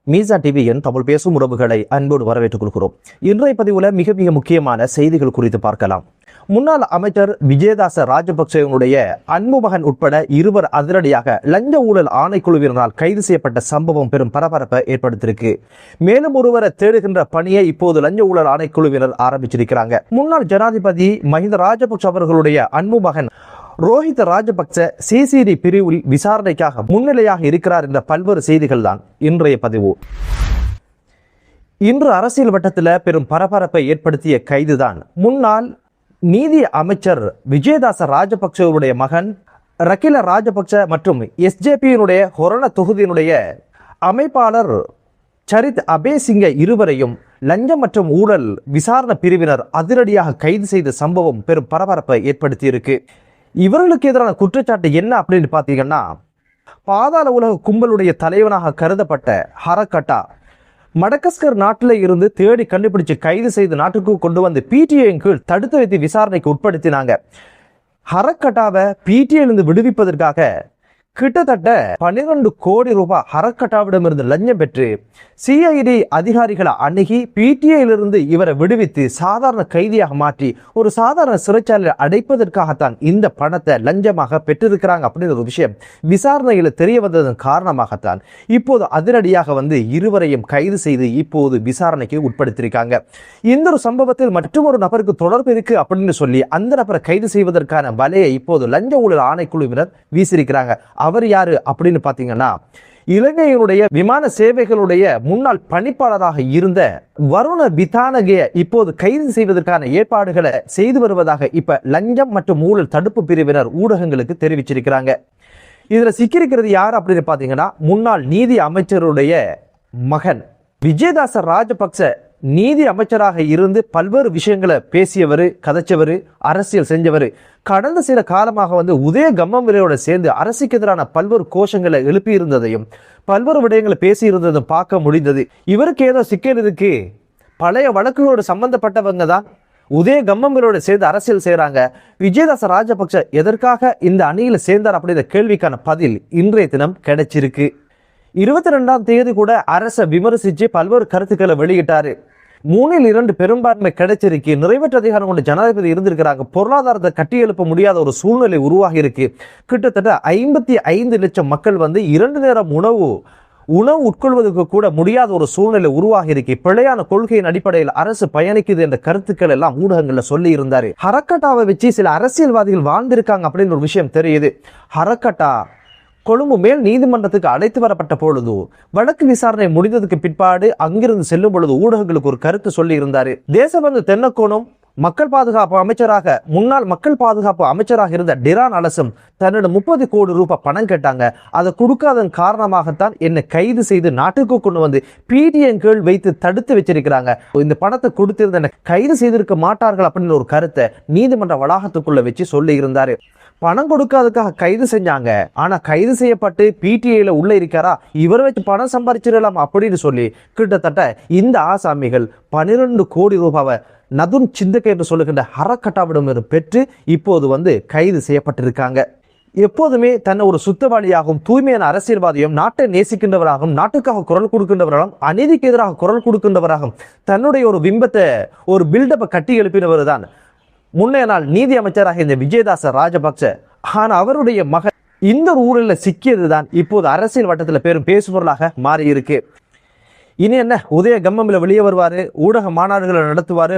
மீசா டிவியின் தமிழ் பேசும் உறவுகளை அன்போடு வரவேற்றுக் கொள்கிறோம். இன்றைய பதிவுல மிக முக்கியமான செய்திகள் குறித்து பார்க்கலாம். முன்னாள் அமைச்சர் விஜயதாச ராஜபக்சேவனுடைய அன்பு மகன் உட்பட இருவர் அதிரடியாக லஞ்ச ஊழல் ஆணைக்குழுவினரால் கைது செய்யப்பட்ட சம்பவம் பெரும் பரபரப்பை ஏற்படுத்தியிருக்கு. மேலும் ஒருவரை தேடுகின்ற பணியை இப்போது லஞ்ச ஊழல் ஆணைக்குழுவினர் ஆரம்பிச்சிருக்கிறாங்க. முன்னாள் ஜனாதிபதி மஹிந்த ராஜபக்ச அவர்களுடைய அன்பு மகன் ரோஹித் ராஜபக்ச சிசிடி பிரிவில் விசாரணைக்காக முன்னிலையாக இருக்கிறார் என்ற பல்வேறு செய்திகள் தான் இன்றைய பதிவு. இன்று அரசியல் வட்டத்தில் பெரும் பரபரப்பை ஏற்படுத்திய கைதுதான் முன்னாள் நீதி அமைச்சர் விஜயதாச ராஜபக்சவுடைய மகன் ரகில ராஜபக்ச மற்றும் எஸ்ஜேபியினுடைய ஹொரண தொகுதியினுடைய அமைப்பாளர் சரித் அபேசிங்க இருவரையும் லஞ்சம் மற்றும் ஊழல் விசாரணை பிரிவினர் அதிரடியாக கைது செய்த சம்பவம் பெரும் பரபரப்பை ஏற்படுத்தியிருக்கு. இவர்களுக்கு எதிரான குற்றச்சாட்டு என்ன அப்படின்னு பார்த்தீங்கன்னா, பாதாள உலக கும்பலுடைய தலைவனாக கருதப்பட்ட ஹரக்கட்டா மடகஸ்கர் நாட்டில் இருந்து தேடி கண்டுபிடிச்சு கைது செய்து நாட்டுக்கு கொண்டு வந்து பிடிஐயின் கீழ் தடுத்து வைத்து விசாரணைக்கு உட்படுத்தினாங்க. ஹரக்கட்டாவை பிடிஐயிலிருந்து விடுவிப்பதற்காக கிட்டத்தட்ட 12 கோடி ரூபாய் ஹரக்கட்டாவிடமிருந்து லஞ்சம் பெற்று சிஐடி அதிகாரிகளை அணுகி பிடிஐயிலிருந்து இவரை விடுவித்து சாதாரண கைதியாக மாற்றி ஒரு சாதாரண சிறைச்சாலையில் அடைப்பதற்காகத்தான் இந்த பணத்தை லஞ்சமாக பெற்றிருக்கிறாங்க அப்படின்ற ஒரு விஷயம் விசாரணையில் தெரிய வந்ததன் காரணமாகத்தான் இப்போது அதிரடியாக இருவரையும் கைது செய்து இப்போது விசாரணைக்கு உட்படுத்தியிருக்காங்க. இந்த ஒரு சம்பவத்தில் மற்றொரு நபருக்கு தொடர்பு இருக்கு அப்படின்னு சொல்லி அந்த நபரை கைது செய்வதற்கான வலையை இப்போது லஞ்ச ஊழல் ஆணைக்குழுவினர் வீசியிருக்கிறாங்க. அவர் யாரு அப்படின்னு பாத்தீங்கன்னா, இலங்கையினுடைய விமான சேவைகளுடைய முன்னாள் பணிப்பாளராக இருந்த வருண விதானகே இப்போது கைது செய்வதற்கான ஏற்பாடுகளை செய்து வருவதாக இப்ப லஞ்சம் மற்றும் ஊழல் தடுப்பு பிரிவினர் ஊடகங்களுக்கு தெரிவிச்சிருக்கிறாங்க. இதுல சிக்கியிருக்கிறது யார் அப்படின்னு பாத்தீங்கன்னா, முன்னாள் நீதி அமைச்சருடைய மகன் விஜயதாச ராஜபக்ச நீதி அமைச்சராக இருந்து பல்வேறு விஷயங்களை பேசியவர், கதைச்சவர், அரசியல் செஞ்சவர். கடந்த சில காலமாக உதய கம்மவிலையோட சேர்ந்து அரசுக்கு எதிரான பல்வேறு கோஷங்களை எழுப்பி இருந்ததையும் பல்வேறு விடயங்களை பேசி இருந்ததும் பார்க்க முடிந்தது. இவருக்கு ஏதோ சிக்கல் இருக்கு, பழைய வழக்குகளோடு சம்பந்தப்பட்டவங்க தான் உதய கம்மவிலையோட சேர்ந்து அரசியல் செய்யறாங்க. விஜயதாச ராஜபக்ச எதற்காக இந்த அணியில சேர்ந்தார் அப்படின்ற கேள்விக்கான பதில் இன்றைய தினம் கிடைச்சிருக்கு. 22ஆம் தேதி கூட அரசை விமர்சிச்சு பல்வேறு கருத்துக்களை வெளியிட்டாரு. 3-2 பெரும்பான்மை கிடைச்சிருக்கு. நிறைவேற்ற அதிகாரம் கொண்ட ஜனாதிபதி இருந்திருக்கிறாங்க. பொருளாதாரத்தை கட்டியெழுப்ப முடியாத ஒரு சூழ்நிலை உருவாகி இருக்கு. கிட்டத்தட்ட 55 லட்சம் மக்கள் 2 நேரம் உணவு உட்கொள்வதற்கு கூட முடியாத ஒரு சூழ்நிலை உருவாகி இருக்கு. பிழையான கொள்கையின் அடிப்படையில் அரசு பயணிக்குது என்ற கருத்துக்கள் எல்லாம் ஊடகங்கள்ல சொல்லி இருந்தாரு. ஹரக்கட்டாவை வச்சு சில அரசியல்வாதிகள் வாழ்ந்திருக்காங்க அப்படின்னு ஒரு விஷயம் தெரியுது. ஹரக்கட்டா கொழும்பு மேல் நீதிமன்றத்துக்கு அழைத்து வரப்பட்ட பொழுது வழக்கு விசாரணை முடிந்ததுக்கு பிற்பாடு அங்கிருந்து செல்லும் பொழுது ஊடகங்களுக்கு ஒரு கருத்து சொல்லி இருந்தாரு. தேசபந்து தென்னக்கோனும் மக்கள் பாதுகாப்பு அமைச்சராக முன்னாள் மக்கள் பாதுகாப்பு அமைச்சராக இருந்த டிரான் அலசும் தன்னிடம் 30 கோடி ரூபாய் பணம் கேட்டாங்க. அதை கொடுக்காதன் காரணமாகத்தான் என்னை கைது செய்து நாட்டுக்கு கொண்டு வந்து பிடிஐயின் கீழ் வைத்து தடுத்து வச்சிருக்கிறாங்க. இந்த பணத்தை கொடுத்திருந்த என்னை கைது செய்திருக்க மாட்டார்கள் அப்படின்னு ஒரு கருத்தை நீதிமன்ற வளாகத்துக்குள்ள வச்சு சொல்லி இருந்தாரு. பணம் கொடுக்காததுக்காக கைது செஞ்சாங்க. ஆனா கைது செய்யப்பட்டு பிடிஐல உள்ள இருக்காரா, இவரை வச்சு பணம் சம்பாதிச்சிடலாம் அப்படின்னு சொல்லி கிட்டத்தட்ட இந்த ஆசாமிகள் 12 கோடி ரூபாவை நதுன் சிந்தகை என்று சொல்லுகின்ற ஹரக்கட்டாவிடம் பெற்று இப்போது கைது செய்யப்பட்டிருக்காங்க. எப்போதுமே தன்னை ஒரு சுத்தவாளியாகவும் தூய்மையான அரசியல்வாதியும் நாட்டை நேசிக்கின்றவராகவும் நாட்டுக்காக குரல் கொடுக்கின்றவராகவும் அநீதிக்கு எதிராக குரல் கொடுக்கின்றவராகவும் தன்னுடைய ஒரு பிம்பத்தை ஒரு பில்டப்பை கட்டி எழுப்பினவர் தான் முன்னைய நாள் நீதி அமைச்சராக இந்த விஜயதாச ராஜபக்ச. ஆனா அவருடைய மகன் இந்த ஊழலில் சிக்கியதுதான் இப்போது அரசியல் வட்டத்தில் பெரும் பேசுபொருளாக மாறி இருக்கு. இனி என்ன, உதய கம்மமில் வெளியே வருவாரு, ஊடக மாநாடுகளை நடத்துவாரு,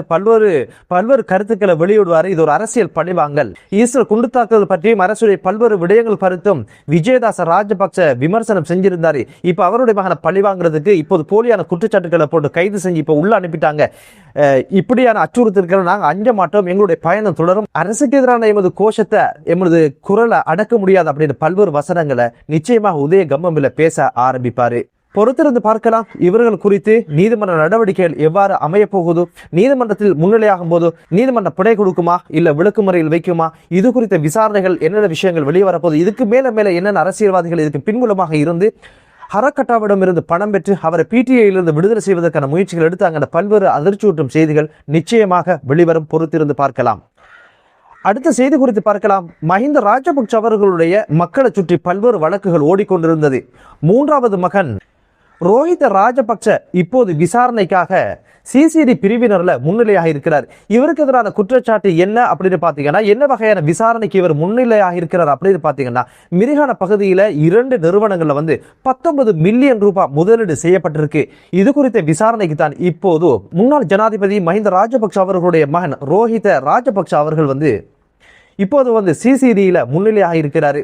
பல்வேறு கருத்துக்களை வெளியிடுவாரு. இது ஒரு அரசியல் பழிவாங்கல். ஈஸ்வர குண்டு தாக்குதல் பற்றியும் அரசுடைய பல்வேறு விடயங்கள் கருத்தும் விஜயதாச ராஜபக்ச விமர்சனம் செஞ்சிருந்தாரு. இப்ப அவருடைய மகனை பழிவாங்கிறதுக்கு இப்போது போலியான குற்றச்சாட்டுகளை போட்டு கைது செஞ்சு இப்ப உள்ள அனுப்பிட்டாங்க. இப்படியான அச்சுறுத்தல்களை நாங்கள் அஞ்ச மாட்டோம், எங்களுடைய பயணம் தொடரும், அரசுக்கு எதிரான எமது கோஷத்தை எமது குரலை அடக்க முடியாது அப்படின்னு பல்வேறு வசனங்களை நிச்சயமாக உதய கம்மமில பேச ஆரம்பிப்பாரு. பொறுத்திருந்து பார்க்கலாம் இவர்கள் குறித்து நீதிமன்ற நடவடிக்கைகள் எவ்வாறு அமைய போகுது, நீதிமன்றத்தில் முன்னிலையாகும் போது நீதிமன்ற பிணை கொடுக்குமா இல்ல விளக்குமுறையில் வைக்குமா, இது குறித்த விசாரணைகள் என்னென்ன விஷயங்கள் வெளியே வரப்போகுது, இதுக்கு மேல என்னென்ன அரசியல்வாதிகள் இதுக்கு பின்புலமாக இருந்து ஹரக்கட்டாவிடம் இருந்து பணம் பெற்று அவரை பிடிஐயிலிருந்து விடுதலை செய்வதற்கான முயற்சிகள் எடுத்தாங்க. பல்வேறு அதிர்ச்சியூட்டும் செய்திகள் நிச்சயமாக வெளிவரும், பொறுத்திருந்து பார்க்கலாம். அடுத்த செய்தி குறித்து பார்க்கலாம். மஹிந்த ராஜபக்ச அவர்களுடைய மக்களை சுற்றி பல்வேறு வழக்குகள் ஓடிக்கொண்டிருந்தது. 3வது மகன் ரோஹித ராஜபக்ச இப்போது விசாரணைக்காக சிசிடி பிரிவினர்ல முன்னிலையாக இருக்கிறார். இவருக்கு எதிரான குற்றச்சாட்டு என்ன அப்படின்னு பாத்தீங்கன்னா, என்ன வகையான விசாரணைக்கு இவர் முன்னிலையாக இருக்கிறார் அப்படின்னு பாத்தீங்கன்னா, மிரிகான பகுதியில 2 நிறுவனங்கள்ல 19 மில்லியன் ரூபாய் முதலீடு செய்யப்பட்டிருக்கு. இது குறித்த விசாரணைக்கு தான் இப்போது முன்னாள் ஜனாதிபதி மஹிந்த ராஜபக்ச அவர்களுடைய மகன் ரோஹித ராஜபக்ச அவர்கள் இப்போது சிசிடியில முன்னிலையாக இருக்கிறாரு.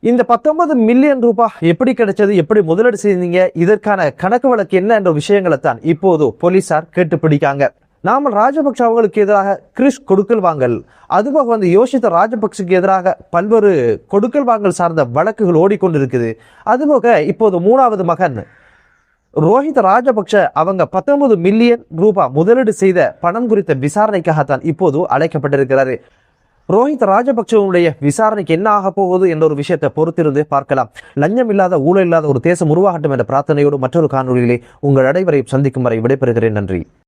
இந்த 19 மில்லியன் ரூபாய் எப்படி கிடைச்சது, எப்படி முதலீடு செய்தீங்க, இதற்கான கணக்கு வழக்கு என்ன என்ற விஷயங்களை தான் இப்போது போலீசார் கேட்டு பிடிக்காங்க. நாம ராஜபக்ச அவர்களுக்கு எதிராக கிறிஸ் கொடுக்கல் வாங்கல், அதுபோக யோசித்த ராஜபக்சக்கு எதிராக பல்வேறு கொடுக்கல் வாங்கல் சார்ந்த வழக்குகள் ஓடிக்கொண்டிருக்குது. அதுபோக இப்போது 3வது மகன் ரோஹித ராஜபக்ச அவங்க 19 மில்லியன் ரூபாய் முதலீடு செய்த பணம் குறித்த விசாரணைக்காகத்தான் இப்போது அழைக்கப்பட்டிருக்கிறாரு. ரோஹித் ராஜபக்சவுடைய விசாரணைக்கு என்ன ஆக போகுது என்ற ஒரு விஷயத்தை பொறுத்திருந்து பார்க்கலாம். லஞ்சம் இல்லாத, ஊழல் இல்லாத ஒரு தேசம் உருவாகட்டும் என்ற பிரார்த்தனையோடு மற்றொரு காணொலியிலே உங்கள் அனைவரையும் சந்திக்கும் வரை விடைபெறுகிறேன். நன்றி.